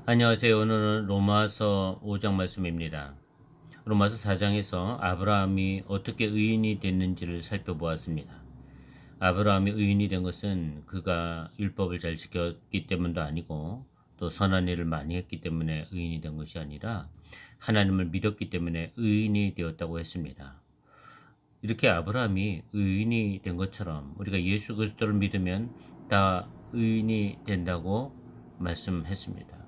안녕하세요. 오늘은 로마서 5장 말씀입니다. 로마서 4장에서 아브라함이 어떻게 의인이 됐는지를 살펴보았습니다. 아브라함이 의인이 된 것은 그가 율법을 잘 지켰기 때문도 아니고 또 선한 일을 많이 했기 때문에 의인이 된 것이 아니라 하나님을 믿었기 때문에 의인이 되었다고 했습니다. 이렇게 아브라함이 의인이 된 것처럼 우리가 예수 그리스도를 믿으면 다 의인이 된다고 말씀했습니다.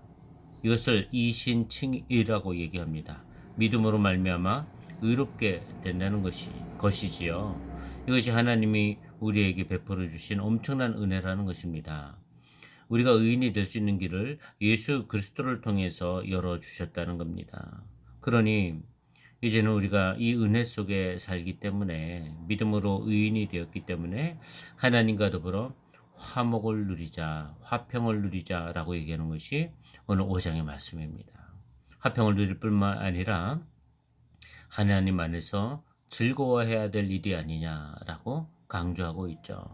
이것을 이신칭의라고 얘기합니다. 믿음으로 말미암아 의롭게 된다는 것이지요. 이것이 하나님이 우리에게 베풀어 주신 엄청난 은혜라는 것입니다. 우리가 의인이 될 수 있는 길을 예수 그리스도를 통해서 열어 주셨다는 겁니다. 그러니 이제는 우리가 이 은혜 속에 살기 때문에 믿음으로 의인이 되었기 때문에 하나님과 더불어 화목을 누리자, 화평을 누리자라고 얘기하는 것이 오늘 5장의 말씀입니다. 화평을 누릴 뿐만 아니라 하나님 안에서 즐거워해야 될 일이 아니냐라고 강조하고 있죠.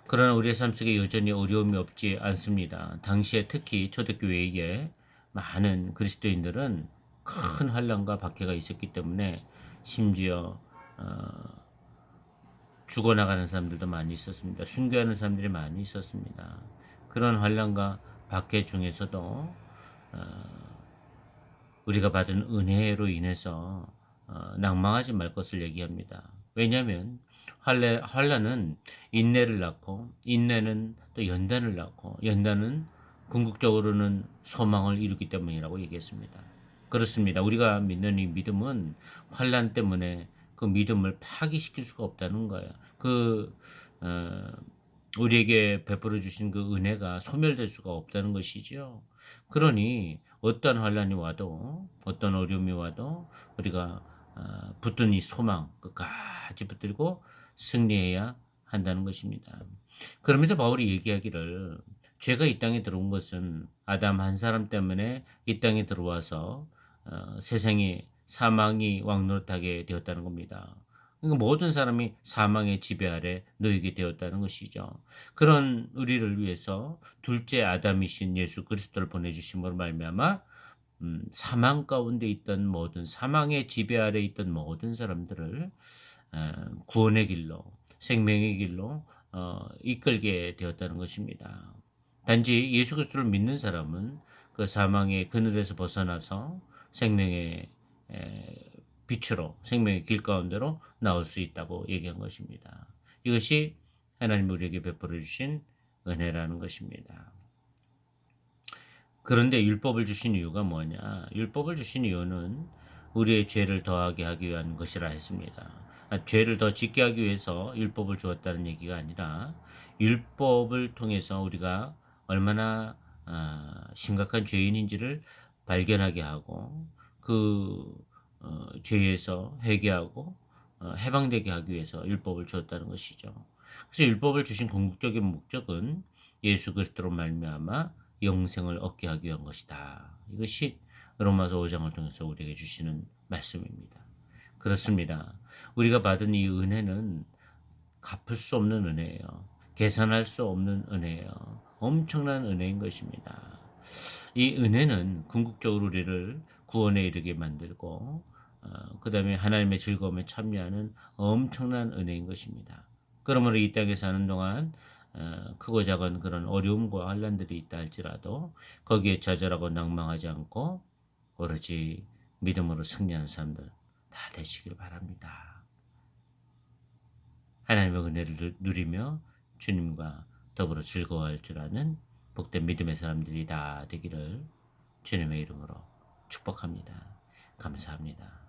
그러나 우리의 삶 속에 여전히 어려움이 없지 않습니다. 당시에 특히 초대교회에 많은 그리스도인들은 큰 환난과 박해가 있었기 때문에 심지어 죽어나가는 사람들도 많이 있었습니다. 순교하는 사람들이 많이 있었습니다. 그런 환난과 박해 중에서도 우리가 받은 은혜로 인해서 낭망하지 말 것을 얘기합니다. 왜냐하면 환난은 인내를 낳고 인내는 또 연단을 낳고 연단은 궁극적으로는 소망을 이루기 때문이라고 얘기했습니다. 그렇습니다. 우리가 믿는 이 믿음은 환난 때문에 그 믿음을 파기시킬 수가 없다는 거예요. 어, 우리에게 베풀어 주신 그 은혜가 소멸될 수가 없다는 것이지요. 그러니 어떤 환란이 와도 어떤 어려움이 와도 우리가 붙든 이 소망 끝까지 붙들고 승리해야 한다는 것입니다. 그러면서 바울이 얘기하기를 죄가 이 땅에 들어온 것은 아담 한 사람 때문에 이 땅에 들어와서 세상에 사망이 왕노릇하게 되었다는 겁니다. 그러니까 모든 사람이 사망의 지배 아래 놓이게 되었다는 것이죠. 그런 우리를 위해서 둘째 아담이신 예수 그리스도를 보내주심으로 말미암아 사망 가운데 있던 모든 사망의 지배 아래 있던 모든 사람들을 구원의 길로 생명의 길로 이끌게 되었다는 것입니다. 단지 예수 그리스도를 믿는 사람은 그 사망의 그늘에서 벗어나서 생명의 빛으로 생명의 길 가운데로 나올 수 있다고 얘기한 것입니다. 이것이 하나님 우리에게 베풀어 주신 은혜라는 것입니다. 그런데 율법을 주신 이유가 뭐냐? 율법을 주신 이유는 우리의 죄를 더하게 하기 위한 것이라 했습니다. 죄를 더 짓게 하기 위해서 율법을 주었다는 얘기가 아니라 율법을 통해서 우리가 얼마나 심각한 죄인인지를 발견하게 하고 그 죄에서 회개하고 해방되게 하기 위해서 율법을 주었다는 것이죠. 그래서 율법을 주신 궁극적인 목적은 예수 그리스도로 말미암아 영생을 얻게 하기 위한 것이다. 이것이 로마서 5장을 통해서 우리에게 주시는 말씀입니다. 그렇습니다. 우리가 받은 이 은혜는 갚을 수 없는 은혜예요. 계산할 수 없는 은혜예요. 엄청난 은혜인 것입니다. 이 은혜는 궁극적으로 우리를 구원에 이르게 만들고 그 다음에 하나님의 즐거움에 참여하는 엄청난 은혜인 것입니다. 그러므로 이 땅에 사는 동안 크고 작은 그런 어려움과 환란들이 있다 할지라도 거기에 좌절하고 낭망하지 않고 오로지 믿음으로 승리하는 사람들 다 되시길 바랍니다. 하나님의 은혜를 누리며 주님과 더불어 즐거워할 줄 아는 복된 믿음의 사람들이 다 되기를 주님의 이름으로 축복합니다. 감사합니다.